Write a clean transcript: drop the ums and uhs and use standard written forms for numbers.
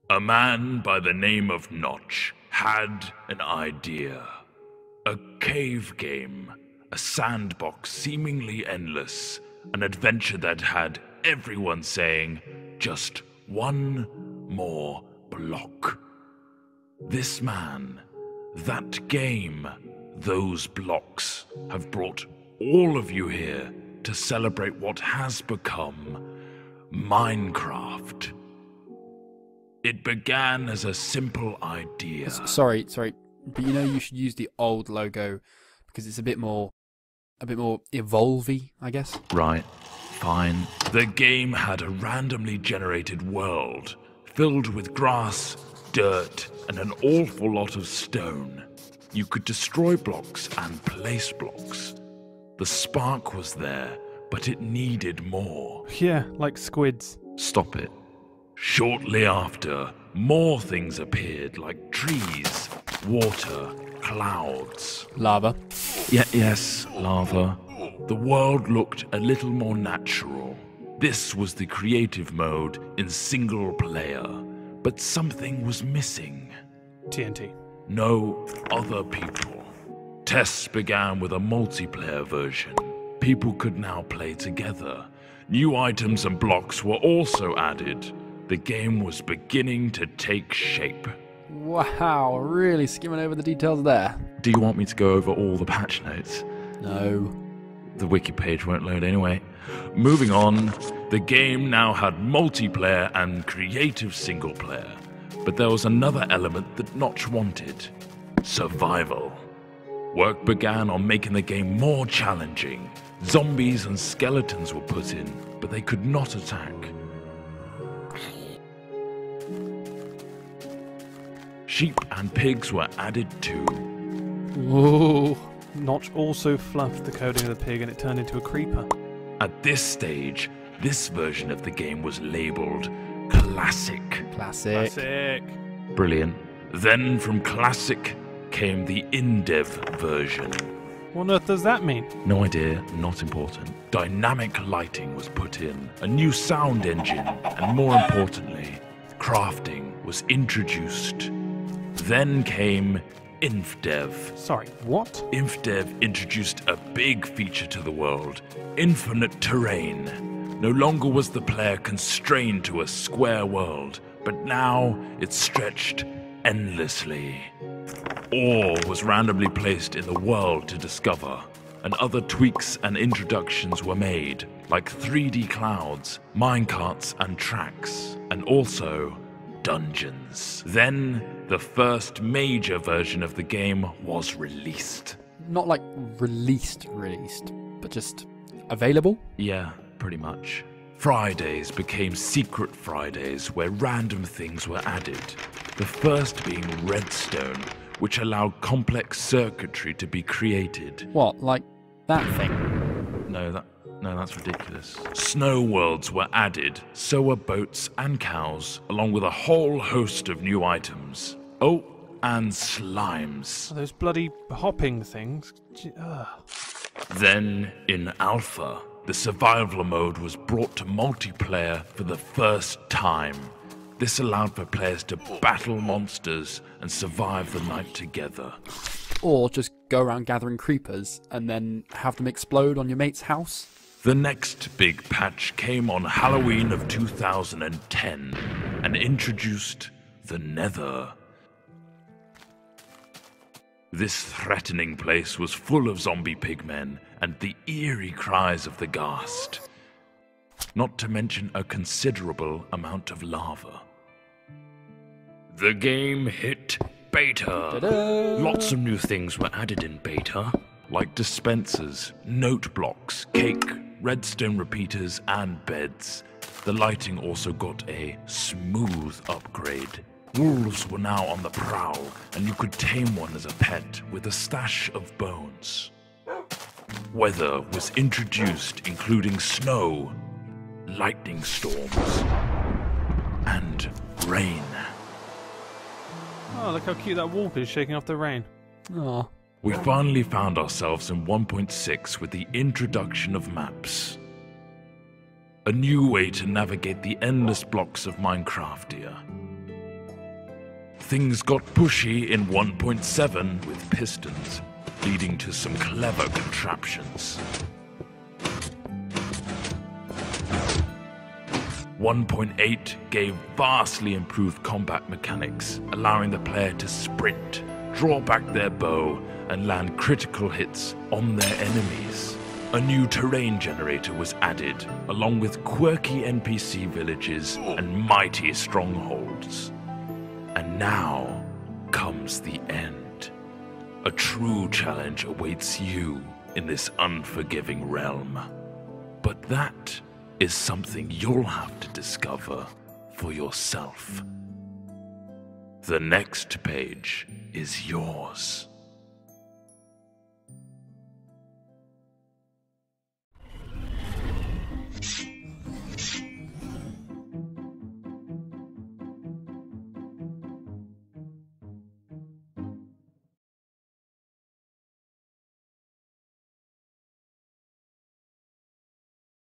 A man by the name of Notch had an idea. A cave game, a sandbox seemingly endless, an adventure that had everyone saying, just one more block. This man, that game, those blocks have brought all of you here to celebrate what has become Minecraft. It began as a simple idea. Sorry, but you should use the old logo because it's a bit more evolvey, I guess. Right, fine. The game had a randomly generated world filled with grass, dirt, and an awful lot of stone. You could destroy blocks and place blocks. The spark was there, but it needed more. Yeah, like squids. Stop it. Shortly after, more things appeared, like trees, water, clouds. Lava. Yes, lava. The world looked a little more natural. This was the creative mode in single player, but something was missing. TNT. No other people. Tests began with a multiplayer version. People could now play together. New items and blocks were also added. The game was beginning to take shape. Wow, really skimming over the details there. Do you want me to go over all the patch notes? No. The wiki page won't load anyway. Moving on, the game now had multiplayer and creative single player. But there was another element that Notch wanted. Survival. Work began on making the game more challenging. Zombies and skeletons were put in, but they could not attack. Sheep and pigs were added too. Whoa. Notch also fluffed the coding of the pig and it turned into a creeper. At this stage, this version of the game was labeled Classic. Classic. Brilliant. Then from Classic came the in-dev version. What on earth does that mean? No idea, not important. Dynamic lighting was put in, a new sound engine, and more importantly, crafting was introduced. Then came InfDev. Sorry, what? InfDev introduced a big feature to the world, infinite terrain. No longer was the player constrained to a square world, but now it stretched endlessly. Ore was randomly placed in the world to discover, and other tweaks and introductions were made, like 3D clouds, minecarts and tracks, and also dungeons. Then, the first major version of the game was released. Not like released, but just available? Yeah, pretty much. Fridays became Secret Fridays, where random things were added. The first being redstone, which allowed complex circuitry to be created. What, like that thing? No, that's ridiculous. Snow worlds were added, so were boats and cows, along with a whole host of new items. Oh, and slimes. Oh, those bloody hopping things. Then, in Alpha, the survival mode was brought to multiplayer for the first time. This allowed for players to battle monsters and survive the night together. Or just go around gathering creepers and then have them explode on your mate's house? The next big patch came on Halloween of 2010 and introduced the Nether. This threatening place was full of zombie pigmen and the eerie cries of the ghast. Not to mention a considerable amount of lava. The game hit beta. Ta-da! Lots of new things were added in beta, like dispensers, note blocks, cake, redstone repeaters, and beds. The lighting also got a smooth upgrade. Wolves were now on the prowl, and you could tame one as a pet with a stash of bones. Weather was introduced, including snow, lightning storms, and rain. Oh, look how cute that wolf is shaking off the rain. Aw. We finally found ourselves in 1.6 with the introduction of maps. A new way to navigate the endless blocks of Minecraftia. things got pushy in 1.7 with pistons, leading to some clever contraptions. 1.8 gave vastly improved combat mechanics, allowing the player to sprint, draw back their bow, and land critical hits on their enemies. A new terrain generator was added, along with quirky NPC villages and mighty strongholds. And now comes the end. A true challenge awaits you in this unforgiving realm. But that is something you'll have to discover for yourself. The next page is yours.